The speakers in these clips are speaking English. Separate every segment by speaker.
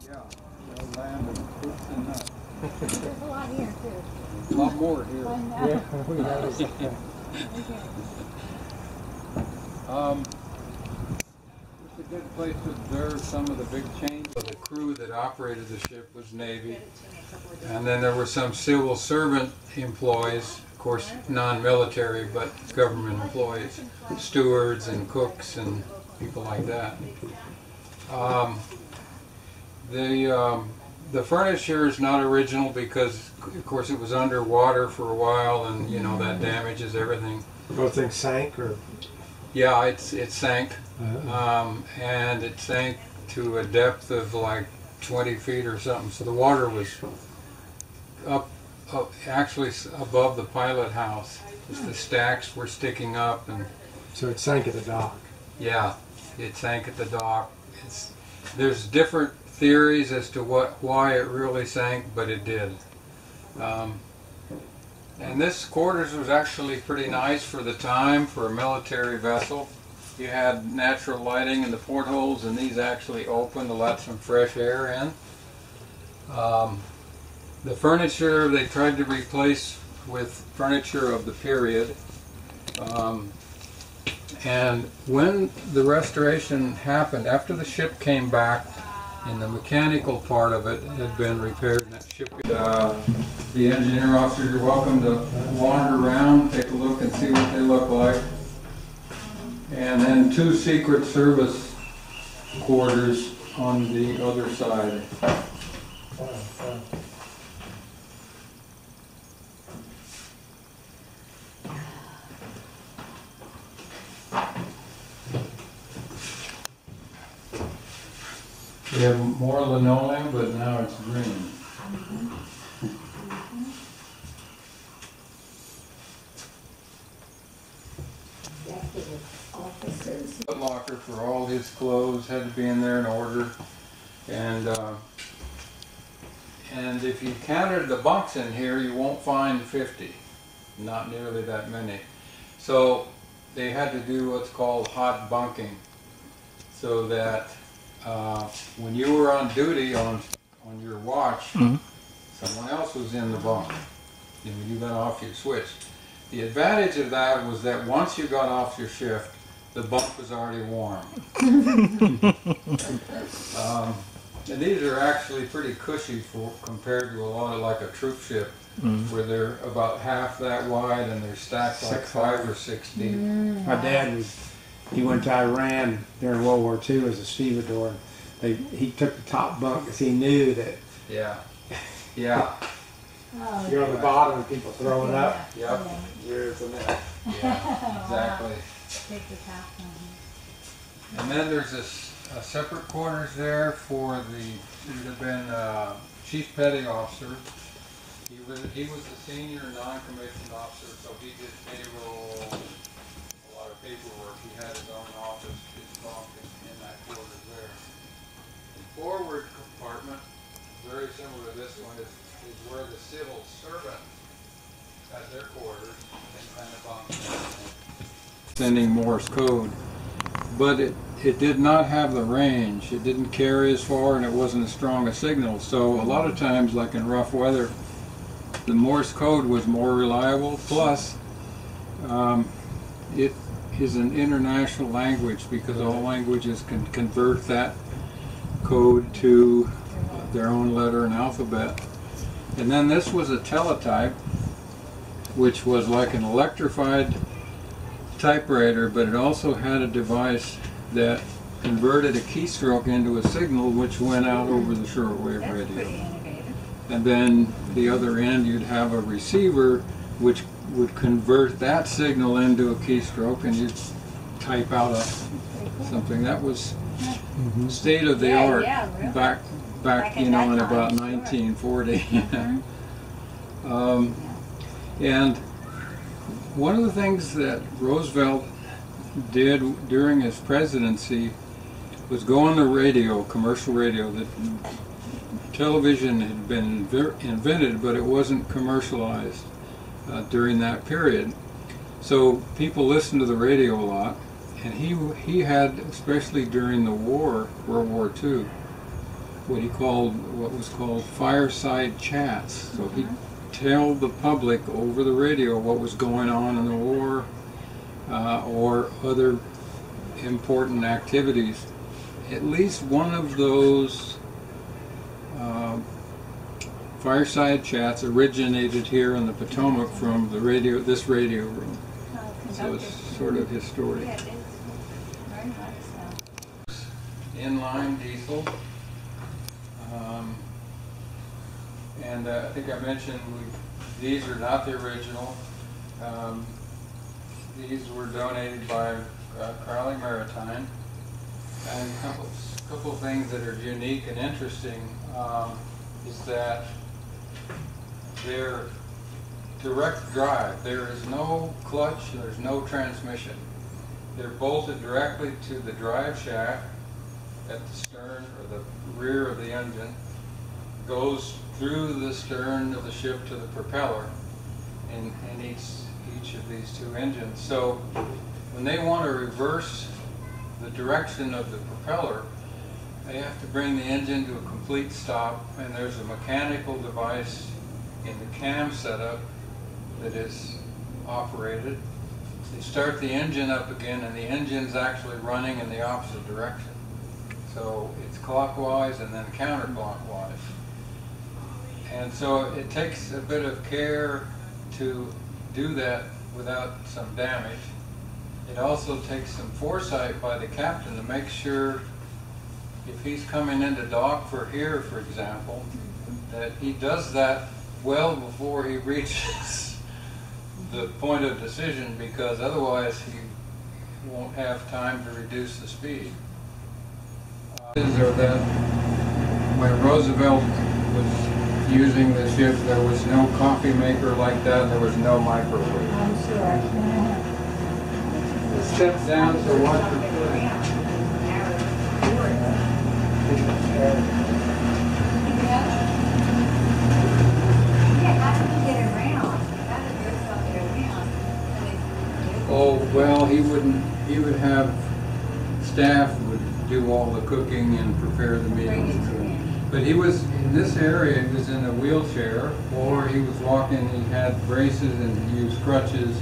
Speaker 1: Yeah, they'll land and fruits and nuts.
Speaker 2: There's a lot here too.
Speaker 1: A lot more here.
Speaker 2: I know.
Speaker 3: Yeah, we noticed.
Speaker 2: Okay.
Speaker 1: It's a good place to observe some of the big changes. The crew that operated the ship was Navy, and then there were some civil servant employees, of course non-military but government employees, stewards and cooks and people like that. The furniture is not original because, of course, it was underwater for a while, and you know that damages everything.
Speaker 3: Both things sank, or?
Speaker 1: Yeah, it sank, and it sank to a depth of like 20 feet or something. So the water was up actually above the pilot house. Just the stacks were sticking up, and
Speaker 3: So it sank at the dock.
Speaker 1: yeah, it sank at the dock. There's different theories as to why it really sank, but it did. And this quarters was actually pretty nice for the time for a military vessel. You had natural lighting in the portholes, and these actually opened to let some fresh air in. The furniture they tried to replace with furniture of the period. And when the restoration happened, after the ship came back, and the mechanical part of it had been repaired, and that ship, the engineer officers are welcome to wander around, take a look and see what they look like. And then 2 Secret Service quarters on the other side. We have more linoleum, but now it's green. Foot locker for all his clothes had to be in there in order, and if you counted the bunks in here, you won't find 50, not nearly that many. So they had to do what's called hot bunking, so that when you were on duty on your watch, someone else was in the bunk. And when you got off, you switched. The advantage of that was that once you got off your shift, the bunk was already warm. And these are actually pretty cushy compared to a lot of like a troop ship, where they're about half that wide and they're stacked like 5 or 6 deep.
Speaker 3: My dad he went to Iran during World War II as a stevedore. He took the top bunk because he knew that.
Speaker 1: Yeah. Yeah.
Speaker 2: Oh,
Speaker 3: You're on the bottom and people throwing up.
Speaker 1: Yep.
Speaker 3: You're in there.
Speaker 1: Yeah, exactly.
Speaker 2: Take the top one.
Speaker 1: And then there's a separate quarters there for he would have been Chief Petty Officer. He was the senior non-commissioned officer, so he did payroll, a lot of paperwork. He had his own office, his bunk in that quarters there. The forward compartment, very similar to this one, is where the civil servant had their quarters and the bunk. Sending Morse code, but it did not have the range. It didn't carry as far, and it wasn't as strong a signal. So a lot of times, like in rough weather, the Morse code was more reliable. Plus, it is an international language because all languages can convert that code to their own letter and alphabet. And then this was a teletype, which was like an electrified typewriter, but it also had a device that converted a keystroke into a signal which went out over the shortwave radio.
Speaker 2: Pretty innovative.
Speaker 1: And then the other end you'd have a receiver which would convert that signal into a keystroke, and you'd type out something that was state of the art
Speaker 2: really.
Speaker 1: back you know, in about 1940. And one of the things that Roosevelt did during his presidency was go on the radio, commercial radio. The television had been invented, but it wasn't commercialized during that period. So people listened to the radio a lot, and he had, especially during the war, World War II, what was called fireside chats. So he'd tell the public over the radio what was going on in the war or other important activities. At least one of those fireside chats originated here in the Potomac from this radio room. So it's sort of historic.
Speaker 2: Yeah, it is. Very nice.
Speaker 1: Inline diesel. And I think I mentioned these are not the original. These were donated by Crowley Maritime. And a couple of things that are unique and interesting is that they're direct drive. There is no clutch, there's no transmission. They're bolted directly to the drive shaft at the stern or the rear of the engine, goes through the stern of the ship to the propeller in each of these two engines. So when they want to reverse the direction of the propeller, they have to bring the engine to a complete stop, and there's a mechanical device in the cam setup that is operated. They start the engine up again, and the engine's actually running in the opposite direction. So it's clockwise and then counterclockwise. And so it takes a bit of care to do that without some damage. It also takes some foresight by the captain to make sure if he's coming into dock for here, for example, that he does that well before he reaches the point of decision, because otherwise he won't have time to reduce the speed. Or that when Roosevelt was using the ship, there was no coffee maker like that, and there was no microwave.
Speaker 2: I'm sure.
Speaker 1: Step down to watch the footing. Oh, well, he would have staff would do all the cooking and prepare the meals. But he was, in this area, he was in a wheelchair, or he was walking, he had braces and he used crutches,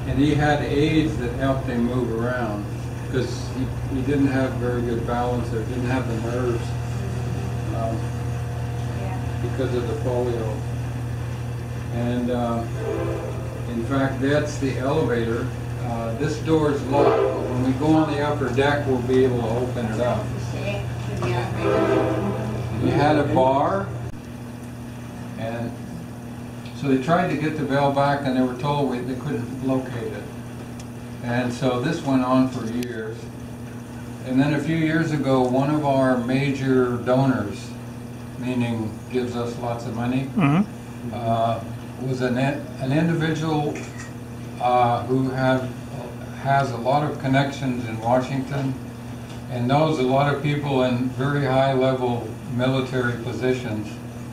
Speaker 1: and he had aids that helped him move around, because he didn't have very good balance, or didn't have the nerves because of the polio. And in fact, that's the elevator. This door is locked, but when we go on the upper deck, we'll be able to open it up. You had a bar, and so they tried to get the bell back, and they were told they couldn't locate it. And so this went on for years. And then a few years ago, one of our major donors, meaning gives us lots of money, was an individual who has a lot of connections in Washington and knows a lot of people in very high-level military positions.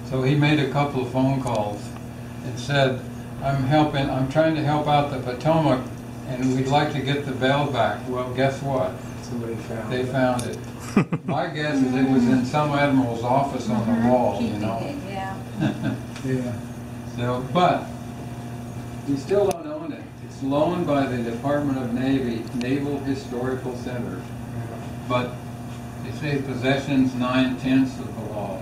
Speaker 1: So he made a couple of phone calls and said, I'm trying to help out the Potomac, and we'd like to get the bell back. Well, guess what?
Speaker 3: Somebody found
Speaker 1: They
Speaker 3: it.
Speaker 1: found it. My guess is it was in some admiral's office on the wall, you know.
Speaker 2: Yeah.
Speaker 3: Yeah.
Speaker 1: So, but we still don't own it. It's loaned by the Department of Navy, Naval Historical Center. But they say possession's 9/10 of the law.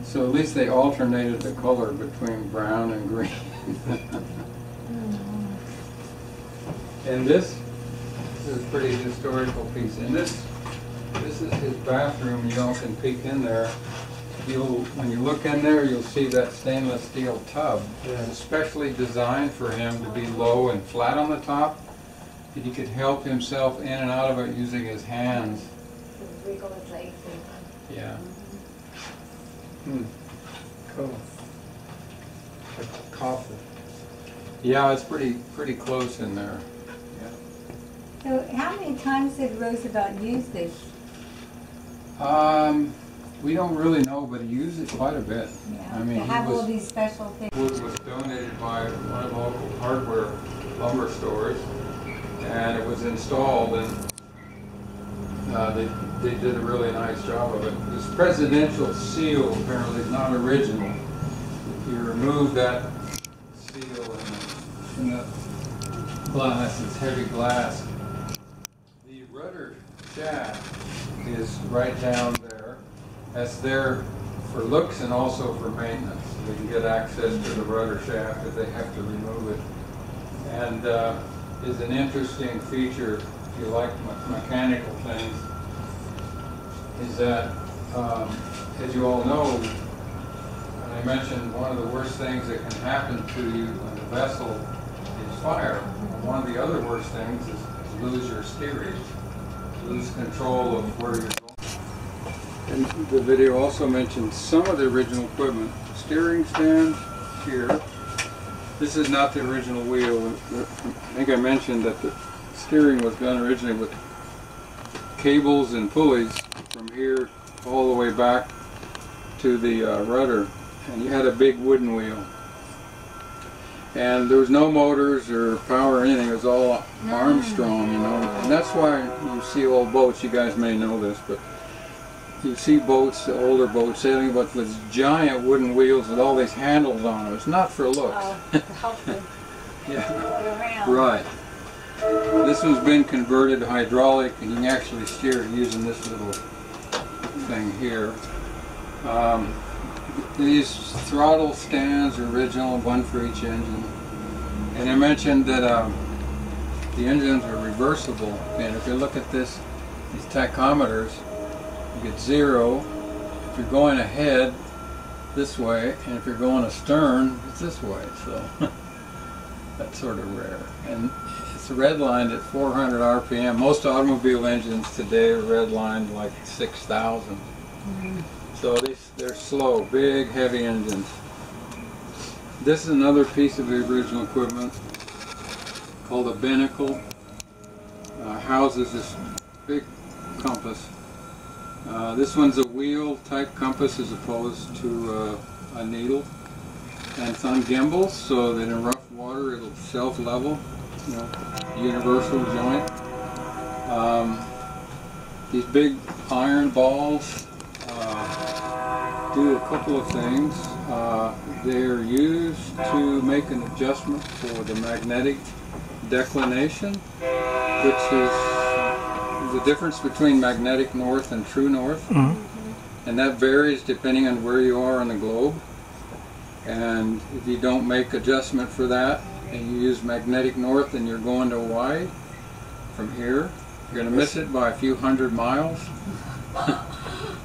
Speaker 1: So at least they alternated the color between brown and green. And this is a pretty historical piece. And this is his bathroom. You all can peek in there. When you look in there, you'll see that stainless steel tub. It's especially designed for him to be low and flat on the top. He could help himself in and out of it using his hands.
Speaker 2: Wiggle his legs.
Speaker 1: Yeah.
Speaker 3: Cool. Like coffee.
Speaker 1: Yeah, it's pretty close in there.
Speaker 2: So how many times did Roosevelt use this?
Speaker 1: We don't really know, but he used it quite a bit.
Speaker 2: Yeah.
Speaker 1: I mean,
Speaker 2: To have all these special things.
Speaker 1: wood was donated by one of the local hardware lumber stores, and it was installed, and they did a really nice job of it. This presidential seal apparently is not original. If you remove that seal in the glass, it's heavy glass. The rudder shaft is right down there. That's there for looks and also for maintenance. They can get access to the rudder shaft if they have to remove it. And is an interesting feature, if you like mechanical things, is that, as you all know, and I mentioned one of the worst things that can happen to you on a vessel is fire. And one of the other worst things is lose your steerage, lose control of where you're going. And the video also mentioned some of the original equipment. Steering stand here. This is not the original wheel. I think I mentioned that the steering was done originally with cables and pulleys from here all the way back to the rudder. And you had a big wooden wheel. And there was no motors or power or anything. It was all Armstrong, you know. And that's why you see old boats. You guys may know this, but you see boats, the older boats, sailing with giant wooden wheels with all these handles on them. It's not for looks.
Speaker 2: Oh, to help them
Speaker 1: Yeah.
Speaker 2: go around.
Speaker 1: Right. This one's been converted to hydraulic, and you can actually steer it using this little thing here. These throttle stands are original, one for each engine. And I mentioned that the engines are reversible. And if you look at this, these tachometers, you get 0 if you're going ahead this way, and if you're going astern, it's this way. So that's sort of rare. And it's redlined at 400 RPM. Most automobile engines today are redlined like 6,000. So they're slow, big, heavy engines. This is another piece of the original equipment called a binnacle. Houses this big compass. This one's a wheel type compass as opposed to a needle. And it's on gimbals, so that in rough water it'll self-level, you know, universal joint. These big iron balls do a couple of things. They're used to make an adjustment for the magnetic declination, which is the difference between magnetic north and true north. And that varies depending on where you are on the globe. And if you don't make adjustment for that and you use magnetic north and you're going to Hawaii from here, you're going to miss it by a few hundred miles.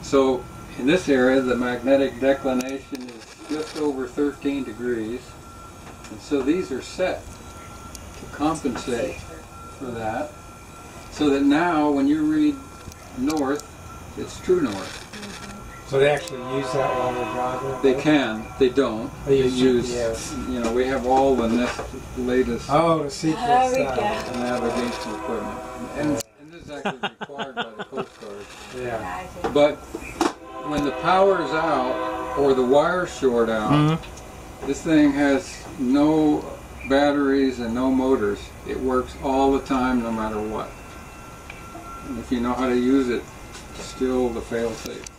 Speaker 1: So in this area the magnetic declination is just over 13 degrees, and so these are set to compensate for that, so that now when you read north, it's true north.
Speaker 3: So they actually use that while they're driving?
Speaker 1: They can, they don't.
Speaker 3: They
Speaker 1: use
Speaker 3: GPS.
Speaker 1: You know, we have all the latest
Speaker 3: The secret
Speaker 2: There we
Speaker 3: stuff.
Speaker 2: go.
Speaker 1: navigation equipment, and this is actually required by the Coast Guard.
Speaker 3: Yeah.
Speaker 1: But when the power is out or the wire's short out, this thing has no batteries and no motors. It works all the time, no matter what. And if you know how to use it, still the fail-safe.